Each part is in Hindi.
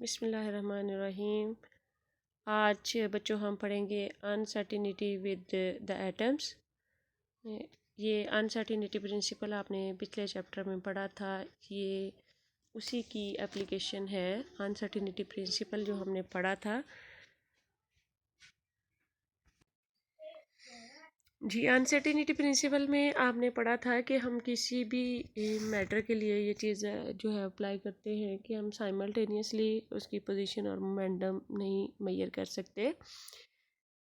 बिस्मिल्लाहिर्रहमानिर्रहीम। आज बच्चों हम पढ़ेंगे अनसर्टिनिटी विद द एटम्स। ये अनसर्टिनिटी प्रिंसिपल आपने पिछले चैप्टर में पढ़ा था। ये उसी की एप्लीकेशन है, अनसर्टिनिटी प्रिंसिपल जो हमने पढ़ा था। जी, अनसर्टिनिटी प्रिंसिपल में आपने पढ़ा था कि हम किसी भी मैटर के लिए ये चीज़ जो है अप्लाई करते हैं कि हम साइमल्टेनियसली उसकी पोजीशन और मोमेंटम नहीं मेजर कर सकते।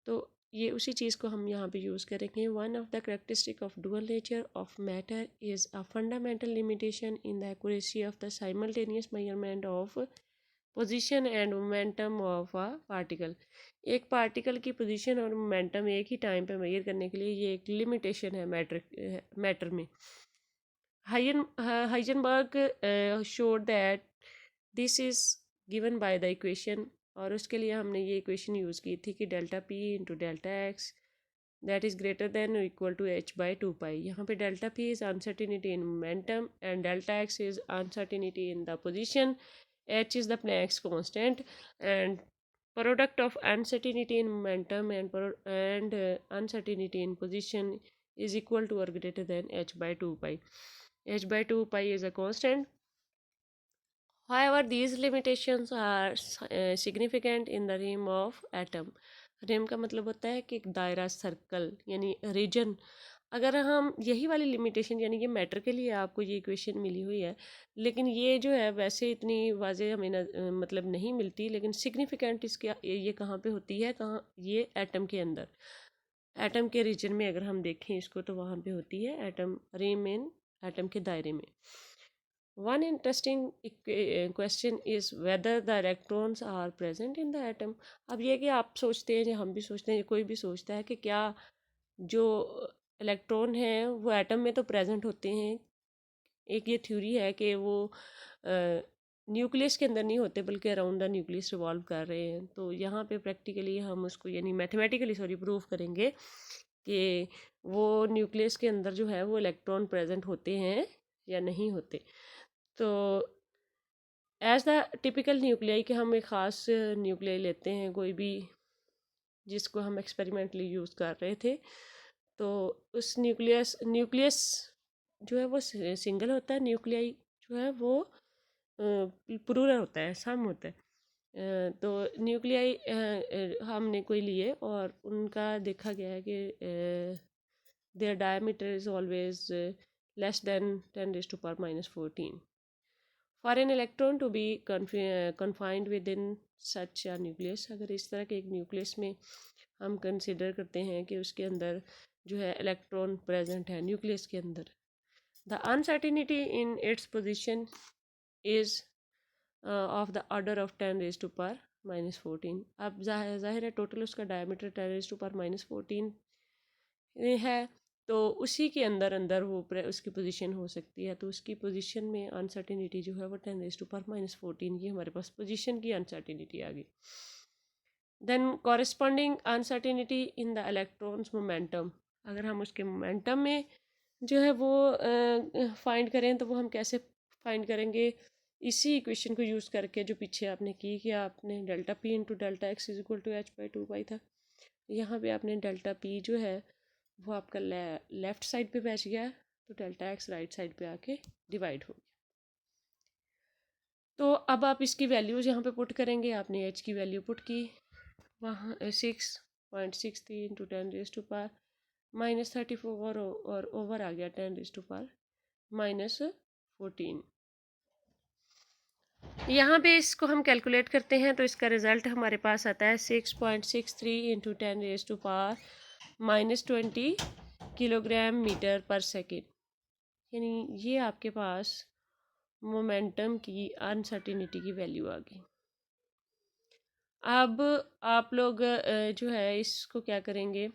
तो ये उसी चीज़ को हम यहाँ पे यूज़ करेंगे। One of the characteristic of dual nature of matter is a fundamental limitation in the accuracy of the simultaneous measurement of position and momentum of a particle. एक पार्टिकल की पोजीशन और मोमेंटम एक ही टाइम पे मेजर करने के लिए ये एक लिमिटेशन है मैटर में। Heisenberg showed that this is given by the equation, और उसके लिए हमने ये इक्वेशन यूज़ की थी कि delta P into delta X that is greater than equal to H by two pi. यहाँ पे delta P is uncertainty in momentum and delta X is uncertainty in the position, h is the Planck's constant, and product of uncertainty in momentum and uncertainty in position is equal to or greater than h by 2 pi. H by 2 pi is a constant. However, these limitations are significant in the realm of atom. Realm का मतलब होता है कि एक दायरा, सर्कल यानी रीजन। अगर हम यही वाली लिमिटेशन यानी कि मैटर के लिए आपको ये इक्वेशन मिली हुई है, लेकिन ये जो है वैसे इतनी वाज़ेह हमें मतलब नहीं मिलती, लेकिन सिग्निफिकेंट इसके ये कहाँ पे होती है, कहाँ, ये एटम के अंदर, एटम के रीजन में अगर हम देखें इसको तो वहाँ पे होती है एटम रेम इन एटम के दायरे में। One interesting question is whether the electrons are present in the atom. अब ये कि आप सोचते हैं, हम भी सोचते हैं, कोई भी सोचता है कि क्या जो इलेक्ट्रॉन हैं वो एटम में तो प्रेजेंट होते हैं। एक ये थ्योरी है कि वो न्यूक्लियस के अंदर नहीं होते बल्कि अराउंड द न्यूक्लियस रिवॉल्व कर रहे हैं। तो यहाँ पे प्रैक्टिकली हम उसको यानी मैथमेटिकली प्रूव करेंगे कि वो न्यूक्लियस के अंदर जो है वो इलेक्ट्रॉन प्रेजेंट होते हैं या नहीं होते। तो एज द टिपिकल न्यूक्लियाई कि हम एक ख़ास न्यूक्लियाई लेते हैं कोई भी जिसको हम एक्सपेरिमेंटली यूज़ कर रहे थे, तो उस न्यूक्लियस जो है वो सिंगल होता है, न्यूक्लियाई जो है वो प्लूरल होता है, सम होता है। तो न्यूक्लियाई हमने कोई लिए और उनका देखा गया है कि their diameter is always less than 10⁻⁻14. For an electron to be confined within such a nucleus, अगर इस तरह के एक न्यूक्लियस में हम कंसिडर करते हैं कि उसके अंदर जो है इलेक्ट्रॉन प्रेजेंट है न्यूक्लियस के अंदर, the uncertainty in its position is of the order of 10⁻⁻14। अब जाहिर है टोटल उसका डायमीटर 10⁻⁻14 है, तो उसी के अंदर अंदर वो उसकी पोजीशन हो सकती है। तो उसकी पोजीशन में अनसर्टिनिटी जो है वो 10⁻⁻14, ये हमारे पास पोजीशन की अनसर्टिनिटी आ गई। Then corresponding uncertainty in the electron's momentum, अगर हम उसके मोमेंटम में जो है वो फाइंड करें तो वो हम कैसे फाइंड करेंगे, इसी इक्वेशन को यूज़ करके जो पीछे आपने की कि आपने delta P into delta X is equal to H by two pi था। यहाँ पे आपने डेल्टा पी जो है वो आपका लेफ़्ट साइड पे बैच गया, तो डेल्टा एक्स राइट साइड पे आके डिवाइड हो गया। तो अब आप इसकी वैल्यूज़ यहाँ पे पुट करेंगे। आपने एच की वैल्यू पुट की, वहाँ 6.63 इंटू 10⁻⁻, -34 और ओवर आ गया 10⁻⁻14। यहाँ पे इसको हम कैलकुलेट करते हैं तो इसका रिज़ल्ट हमारे पास आता है 6.63 into 10⁻⁻20 kilogram metre per second. यानी ये आपके पास मोमेंटम की अनसर्टिनिटी की वैल्यू आ गई। अब आप लोग जो है इसको क्या करेंगे,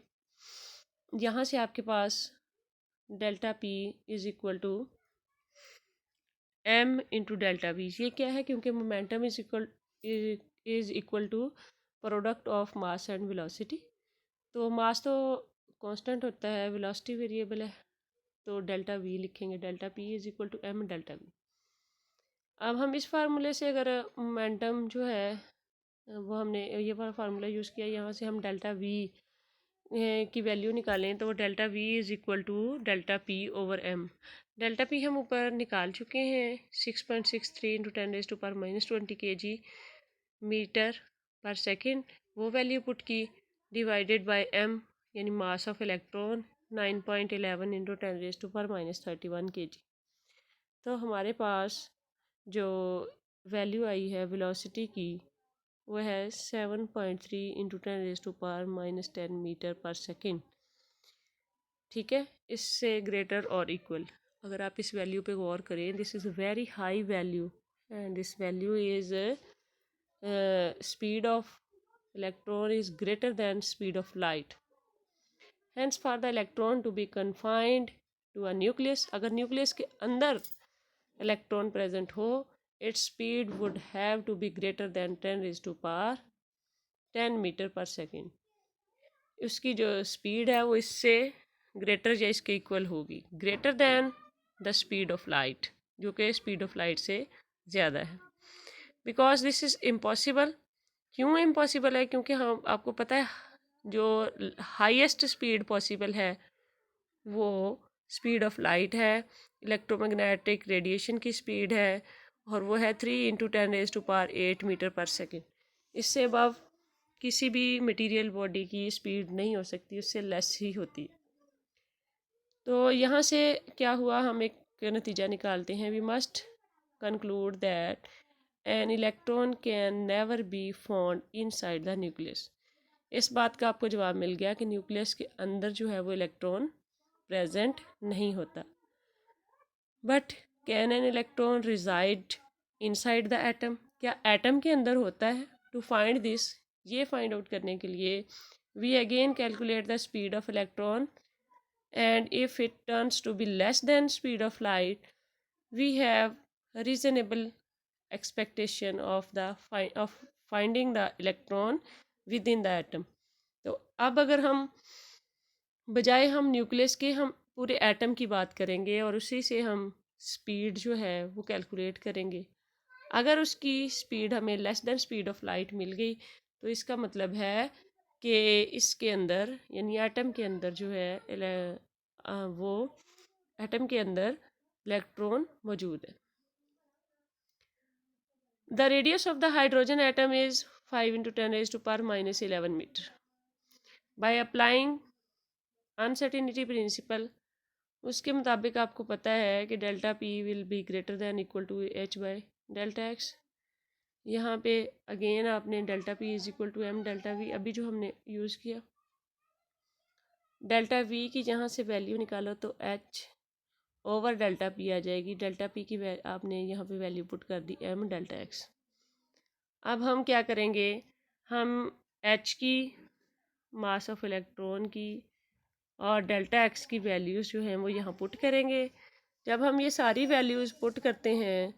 यहाँ से आपके पास delta P is equal to M into delta V. ये क्या है, क्योंकि momentum is equal to product of mass and velocity. तो मास तो कांस्टेंट होता है, वेलोसिटी वेरिएबल है, तो डेल्टा वी लिखेंगे, delta P is equal to m delta v. अब हम इस फार्मूले से अगर मोमेंटम जो है वो हमने ये वाला फार्मूला यूज़ किया, यहाँ से हम डेल्टा वी की वैल्यू निकालें तो वो delta v is equal to delta p over m. Delta p हम ऊपर निकाल चुके हैं 6.63 into 10⁻⁻20 kg metre per second, वो वैल्यू पुट की, डिवाइडेड बाय एम यानी mass of electron 9.11 into 10⁻31 kg। तो हमारे पास जो वैल्यू आई है वेलोसिटी की वो है 7.3 इंटू 10⁻⁻10 मीटर पर सेकेंड। ठीक है, इससे ग्रेटर और इक्वल। अगर आप इस वैल्यू पे गौर करें, this is very high value and this value is speed of electron is greater than speed of light. Hence for the electron to be confined to a nucleus, अगर न्यूक्लियस के अंदर इलेक्ट्रॉन प्रेजेंट हो, its speed would have to be greater than 10⁻10 metre per second. उसकी जो स्पीड है वो इससे ग्रेटर या इसके इक्वल होगी, greater than the speed of light, जो कि स्पीड ऑफ लाइट से ज़्यादा है। Because this is impossible. क्यों इम्पॉसिबल है? क्योंकि हम आपको पता है जो हाईएस्ट स्पीड पॉसिबल है वो स्पीड ऑफ लाइट है, इलेक्ट्रोमैग्नेटिक रेडिएशन की स्पीड है, और वो है 3 × 10⁸ मीटर पर सेकेंड। इससे अबव किसी भी मटेरियल बॉडी की स्पीड नहीं हो सकती, उससे लेस ही होती है। तो यहाँ से क्या हुआ, हम एक नतीजा निकालते हैं। We must conclude that an electron can never be found inside the nucleus. इस बात का आपको जवाब मिल गया कि न्यूक्लियस के अंदर जो है वो इलेक्ट्रॉन प्रेजेंट नहीं होता। But can an electron reside inside the atom, क्या एटम के अंदर होता है? टू फाइंड दिस, ये फाइंड आउट करने के लिए we again calculate the speed of electron, and if it turns to be less than speed of light, we have a reasonable expectation of finding the electron within the atom। तो अब अगर हम बजाय हम न्यूक्लियस के हम पूरे एटम की बात करेंगे और उसी से हम स्पीड जो है वो कैलकुलेट करेंगे। अगर उसकी स्पीड हमें less than speed of light मिल गई तो इसका मतलब है कि इसके अंदर यानी एटम के अंदर जो है वो एटम के अंदर इलेक्ट्रॉन मौजूद है। The radius of the hydrogen atom is 5 × 10⁻⁻11 मीटर। बाय अप्लाइंग अनसर्टिनिटी प्रिंसिपल, उसके मुताबिक आपको पता है कि delta p will be greater than equal to H by delta x. यहाँ पे अगेन आपने delta P is equal to m delta v, अभी जो हमने यूज़ किया, डेल्टा वी की जहाँ से वैल्यू निकालो तो एच ओवर डेल्टा पी आ जाएगी। डेल्टा पी की आपने यहाँ पे वैल्यू पुट कर दी एम डेल्टा एक्स। अब हम क्या करेंगे, हम एच की, मास ऑफ इलेक्ट्रॉन की और डेल्टा एक्स की वैल्यूज़ जो हैं वो यहाँ पुट करेंगे। जब हम ये सारी वैल्यूज़ पुट करते हैं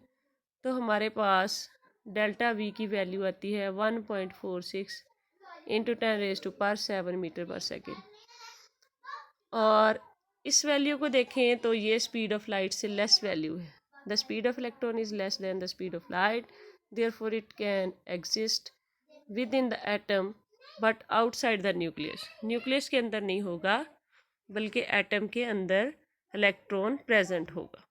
तो हमारे पास डेल्टा वी की वैल्यू आती है 1.46 इंटू 10⁻⁷ मीटर पर सेकेंड। और इस वैल्यू को देखें तो ये स्पीड ऑफ लाइट से लेस वैल्यू है। The speed of electron is less than the speed of light, therefore it can exist with in the atom but outside the nucleus. Nucleus के अंदर नहीं होगा बल्कि एटम के अंदर इलेक्ट्रॉन प्रेजेंट होगा।